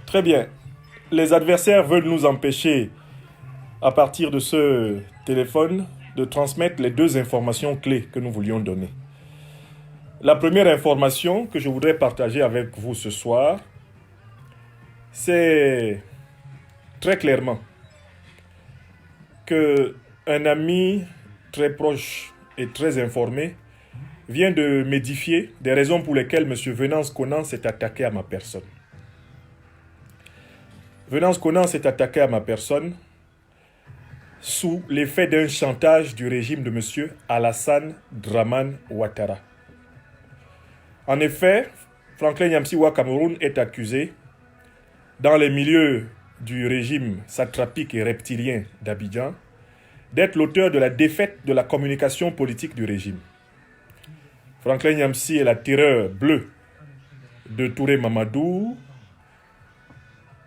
Très bien. Les adversaires veulent nous empêcher, à partir de ce téléphone, de transmettre les deux informations clés que nous voulions donner. La première information que je voudrais partager avec vous ce soir, c'est très clairement qu'un ami très proche et très informé vient de m'édifier des raisons pour lesquelles M. Venance Conan s'est attaqué à ma personne. Venance Conan s'est attaqué à ma personne sous l'effet d'un chantage du régime de M. Alassane Dramane Ouattara. En effet, Franklin Nyamsi Cameroun est accusé, dans les milieux du régime satrapique et reptilien d'Abidjan, d'être l'auteur de la défaite de la communication politique du régime. Franklin Nyamsi est la terreur bleue de Touré Mamadou,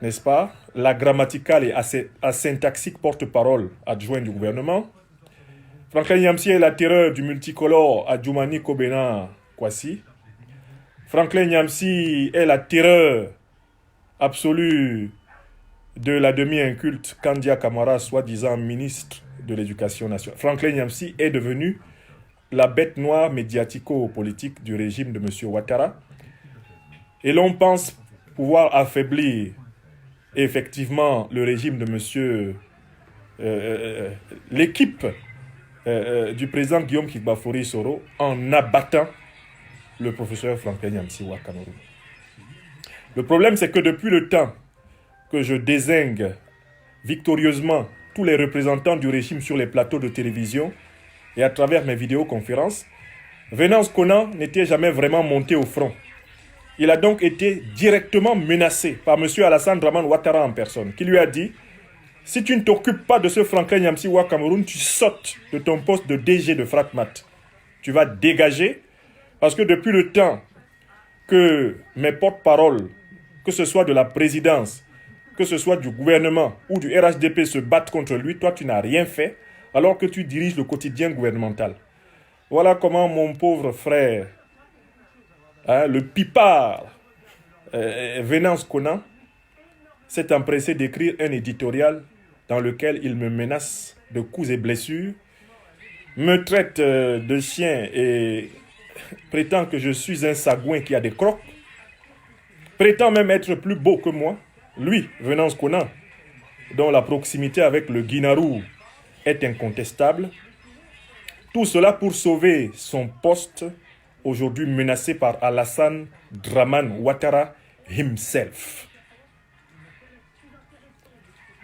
n'est-ce pas? La grammaticale et asyntaxique porte-parole adjoint du gouvernement. Franklin Nyamsi est la terreur du multicolore Adjoumani Kobena Kwasi. Franklin Nyamsi est la terreur absolue de la demi-inculte Kandia Kamara, soi-disant ministre de l'Éducation nationale. Franklin Nyamsi est devenu la bête noire médiatico-politique du régime de M. Ouattara. Et l'on pense pouvoir affaiblir effectivement le régime de l'équipe du président Guillaume Kigbafori Soro en abattant le professeur Franklin Nyamsi Cameroun. Le problème, c'est que depuis le temps que je dézingue victorieusement tous les représentants du régime sur les plateaux de télévision et à travers mes vidéoconférences, Venance Conan n'était jamais vraiment monté au front. Il a donc été directement menacé par M. Alassane Dramane Ouattara en personne, qui lui a dit « Si tu ne t'occupes pas de ce Franklin Nyamsi Cameroun, tu sautes de ton poste de DG de Fratmat. Tu vas dégager, parce que depuis le temps que mes porte-paroles, que ce soit de la présidence, que ce soit du gouvernement ou du RHDP se battent contre lui, toi tu n'as rien fait, alors que tu diriges le quotidien gouvernemental. » Voilà comment mon pauvre frère, le pipard Venance Conan s'est empressé d'écrire un éditorial dans lequel il me menace de coups et blessures, me traite de chien et prétend que je suis un sagouin qui a des crocs, prétend même être plus beau que moi, lui, Venance Conan, dont la proximité avec le Guinarou est incontestable. Tout cela pour sauver son poste, aujourd'hui menacé par Alassane Dramane Ouattara himself.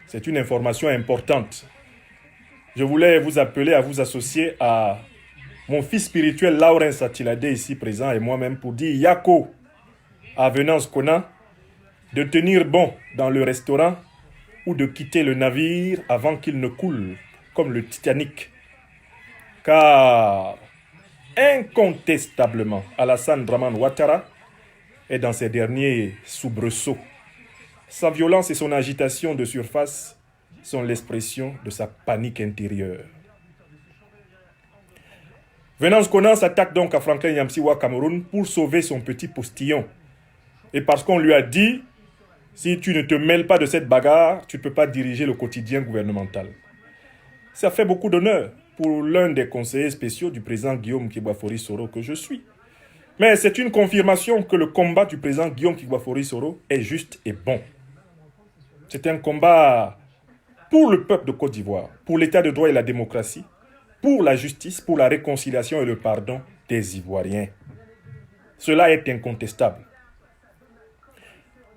C'est une information importante. Je voulais vous appeler à vous associer à mon fils spirituel Laurence Atilade, ici présent, et moi-même, pour dire Yako à Venance Conan de tenir bon dans le restaurant ou de quitter le navire avant qu'il ne coule comme le Titanic. Car incontestablement, Alassane Dramane Ouattara est dans ses derniers soubresauts. Sa violence et son agitation de surface sont l'expression de sa panique intérieure. Venance Conan s'attaque donc à Franklin Nyamsi Cameroun pour sauver son petit postillon. Et parce qu'on lui a dit, si tu ne te mêles pas de cette bagarre, tu ne peux pas diriger le quotidien gouvernemental. Ça fait beaucoup d'honneur pour l'un des conseillers spéciaux du président Guillaume Kigbafori Soro que je suis. Mais c'est une confirmation que le combat du président Guillaume Kigbafori Soro est juste et bon. C'est un combat pour le peuple de Côte d'Ivoire, pour l'état de droit et la démocratie, pour la justice, pour la réconciliation et le pardon des Ivoiriens. Cela est incontestable.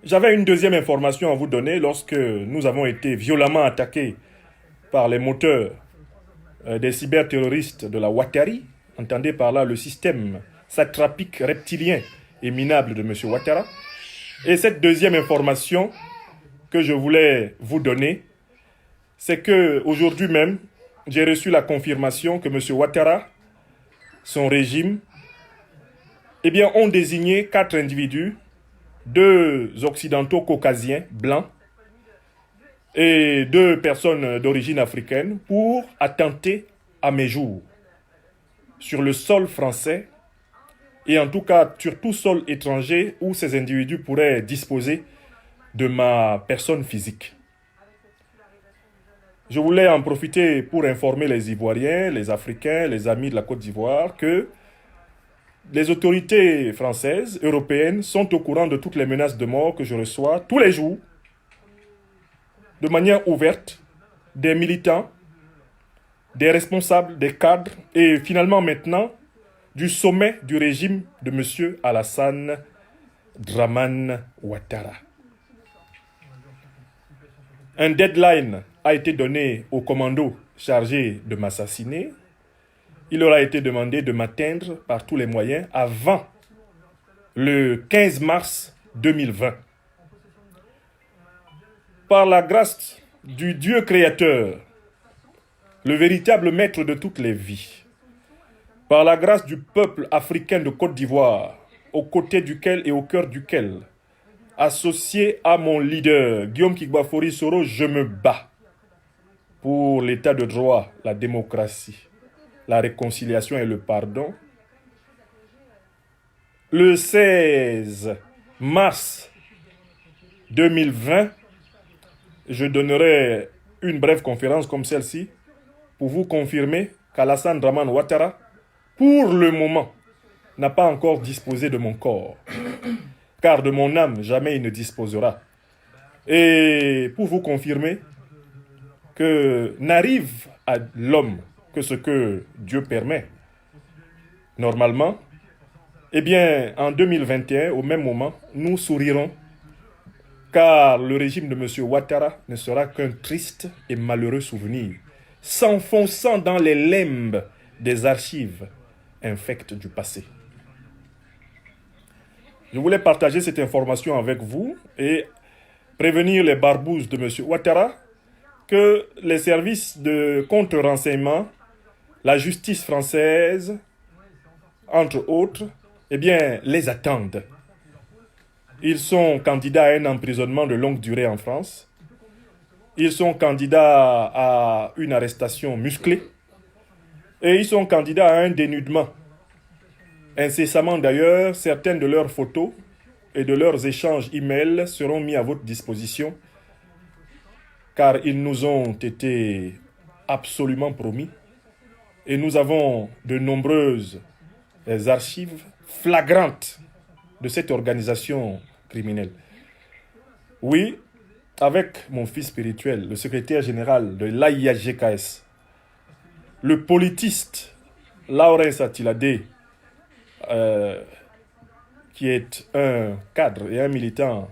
J'avais une deuxième information à vous donner lorsque nous avons été violemment attaqués par les moteurs des cyberterroristes de la Ouattari, entendez par là le système satrapique reptilien et minable de M. Ouattara. Et cette deuxième information que je voulais vous donner, c'est qu'aujourd'hui même, j'ai reçu la confirmation que M. Ouattara, son régime, ont désigné 4 individus, 2 occidentaux caucasiens blancs et 2 personnes d'origine africaine pour attenter à mes jours sur le sol français et en tout cas sur tout sol étranger où ces individus pourraient disposer de ma personne physique. Je voulais en profiter pour informer les Ivoiriens, les Africains, les amis de la Côte d'Ivoire que les autorités françaises, européennes sont au courant de toutes les menaces de mort que je reçois tous les jours, de manière ouverte, des militants, des responsables, des cadres et finalement maintenant du sommet du régime de M. Alassane Dramane Ouattara. Un deadline a été donné au commando chargé de m'assassiner. Il leur a été demandé de m'atteindre par tous les moyens avant le 15 mars 2020. Par la grâce du Dieu créateur, le véritable maître de toutes les vies, par la grâce du peuple africain de Côte d'Ivoire, aux côtés duquel et au cœur duquel, associé à mon leader, Guillaume Kigba Soro, je me bats pour l'état de droit, la démocratie, la réconciliation et le pardon. Le 16 mars 2020, je donnerai une brève conférence comme celle-ci pour vous confirmer qu'Alassane Dramane Ouattara, pour le moment, n'a pas encore disposé de mon corps. Car de mon âme, jamais il ne disposera. Et pour vous confirmer que n'arrive à l'homme que ce que Dieu permet, normalement, eh bien, en 2021, au même moment, nous sourirons, car le régime de M. Ouattara ne sera qu'un triste et malheureux souvenir, s'enfonçant dans les limbes des archives infectes du passé. Je voulais partager cette information avec vous et prévenir les barbouzes de M. Ouattara que les services de contre-renseignement, la justice française, entre autres, eh bien, les attendent. Ils sont candidats à un emprisonnement de longue durée en France. Ils sont candidats à une arrestation musclée. Et ils sont candidats à un dénudement. Incessamment d'ailleurs, certaines de leurs photos et de leurs échanges email seront mis à votre disposition car ils nous ont été absolument promis et nous avons de nombreuses archives flagrantes de cette organisation criminelle. Oui, avec mon fils spirituel, le secrétaire général de l'AIAGKS, le politiste Laurence Atiladé, qui est un cadre et un militant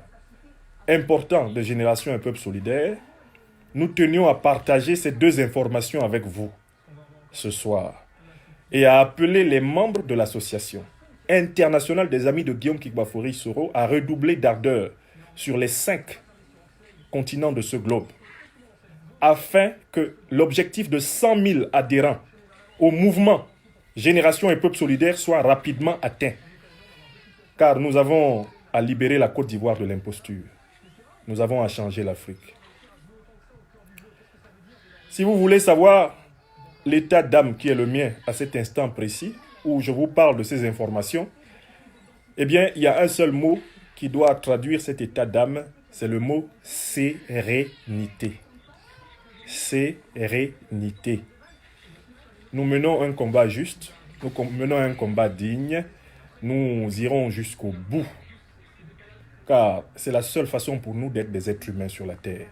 important de Génération Un Peuple Solidaire, nous tenions à partager ces deux informations avec vous ce soir et à appeler les membres de l'association internationale des amis de Guillaume Kigba Soro à redoubler d'ardeur sur les 5 continents de ce globe afin que l'objectif de 100 000 adhérents au mouvement Génération et Peuple Solidaire soit rapidement atteint. Car nous avons à libérer la Côte d'Ivoire de l'imposture. Nous avons à changer l'Afrique. Si vous voulez savoir l'état d'âme qui est le mien à cet instant précis, où je vous parle de ces informations, eh bien, il y a un seul mot qui doit traduire cet état d'âme, c'est le mot sérénité. Sérénité. Nous menons un combat juste, nous menons un combat digne, nous irons jusqu'au bout, car c'est la seule façon pour nous d'être des êtres humains sur la terre.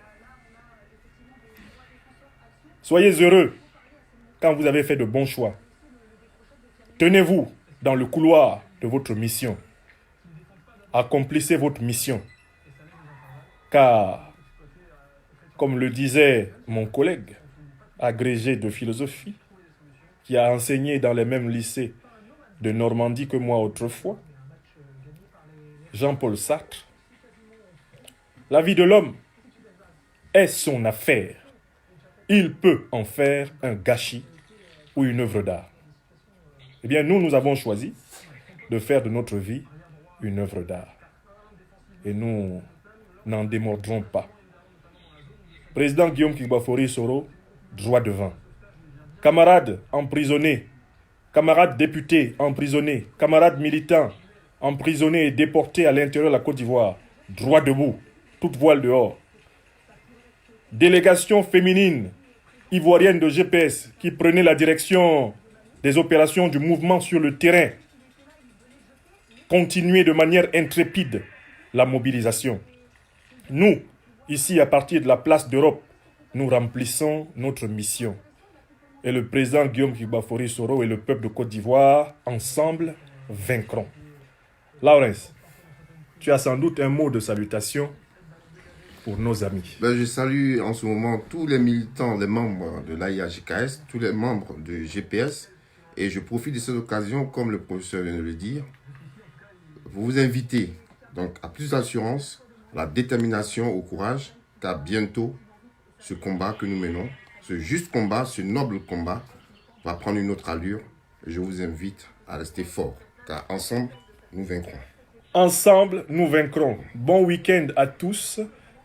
Soyez heureux quand vous avez fait de bons choix. Tenez-vous dans le couloir de votre mission. Accomplissez votre mission, car, comme le disait mon collègue, agrégé de philosophie, qui a enseigné dans les mêmes lycées de Normandie que moi autrefois, Jean-Paul Sartre, la vie de l'homme est son affaire. Il peut en faire un gâchis ou une œuvre d'art. Eh bien, nous avons choisi de faire de notre vie une œuvre d'art. Et nous n'en démordrons pas. Président Guillaume Kigba Soro, droit devant. Camarades emprisonnés, camarades députés emprisonnés, camarades militants emprisonnés et déportés à l'intérieur de la Côte d'Ivoire, droit debout. toute voile dehors. Délégation féminine ivoirienne de GPS qui prenait la direction des opérations du mouvement sur le terrain. Continuer de manière intrépide la mobilisation. Nous, ici à partir de la place d'Europe, nous remplissons notre mission. Et le président Guillaume Kigba-Fori Soro et le peuple de Côte d'Ivoire, ensemble, vaincront. Lawrence, tu as sans doute un mot de salutation pour nos amis. Je salue en ce moment tous les militants, les membres de l'AIAJKS, tous les membres de GPS. Et je profite de cette occasion, comme le professeur vient de le dire, pour vous inviter donc, à plus d'assurance, la détermination, au courage, car bientôt, ce combat que nous menons, ce juste combat, ce noble combat, va prendre une autre allure. Je vous invite à rester fort, car ensemble, nous vaincrons. Ensemble, nous vaincrons. Bon week-end à tous,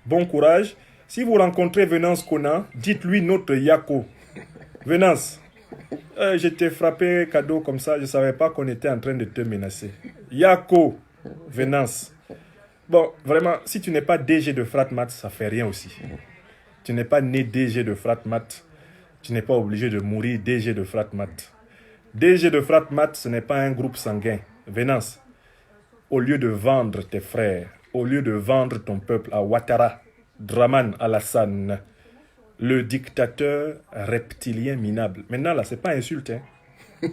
bon courage. Si vous rencontrez Venance Kona, dites-lui notre Yako. Venance, je t'ai frappé cadeau comme ça, je ne savais pas qu'on était en train de te menacer. Yako, Venance. Bon, vraiment, si tu n'es pas DG de Fratmat, ça ne fait rien aussi. Tu n'es pas né DG de Fratmat. Tu n'es pas obligé de mourir DG de Fratmat. DG de Fratmat, ce n'est pas un groupe sanguin. Venance, au lieu de vendre tes frères, au lieu de vendre ton peuple à Ouattara, Draman Alassane, le dictateur reptilien minable. Maintenant, là, ce n'est pas insulte. Hein.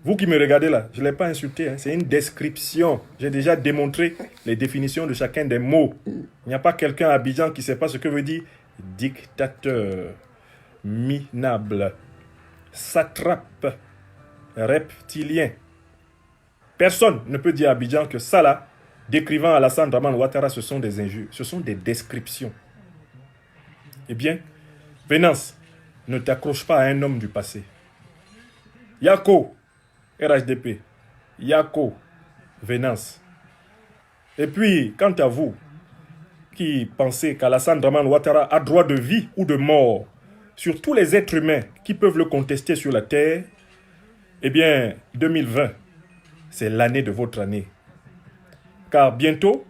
Vous qui me regardez là, je ne l'ai pas insulté. Hein. C'est une description. J'ai déjà démontré les définitions de chacun des mots. Il n'y a pas quelqu'un à Abidjan qui ne sait pas ce que veut dire dictateur, minable, satrape, reptilien. Personne ne peut dire à Abidjan que ça là, décrivant Alassane Draman Ouattara, ce sont des injures, ce sont des descriptions. Eh bien, Venance, ne t'accroche pas à un homme du passé. Yako, RHDP, Yako, Venance. Et puis, quant à vous, qui pensez qu'Alassane Draman Ouattara a droit de vie ou de mort sur tous les êtres humains qui peuvent le contester sur la terre, eh bien, 2020, c'est l'année de votre année. Car bientôt,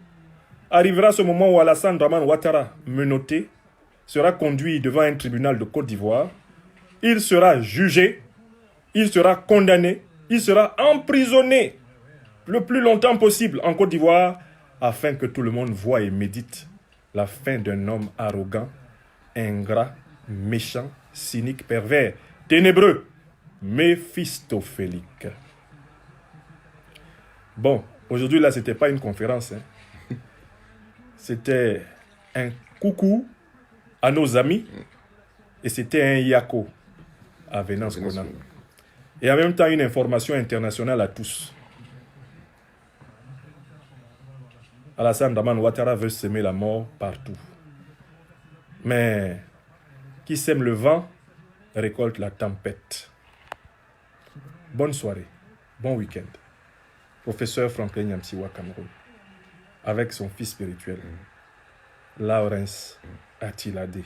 arrivera ce moment où Alassane Draman Ouattara, menotté, sera conduit devant un tribunal de Côte d'Ivoire. Il sera jugé, il sera condamné, il sera emprisonné le plus longtemps possible en Côte d'Ivoire afin que tout le monde voie et médite la fin d'un homme arrogant, ingrat, méchant, cynique, pervers, ténébreux, méphistophélique. Bon, aujourd'hui là, c'était pas une conférence. Hein. C'était un coucou à nos amis et c'était un Yako à Venance Kona. Et en même temps, une information internationale à tous. Alassane Draman Ouattara veut semer la mort partout. Mais qui sème le vent récolte la tempête. Bonne soirée, bon week-end. Professeur Franklin Nyamsiwa Cameroun, avec son fils spirituel, Lawrence Atilade.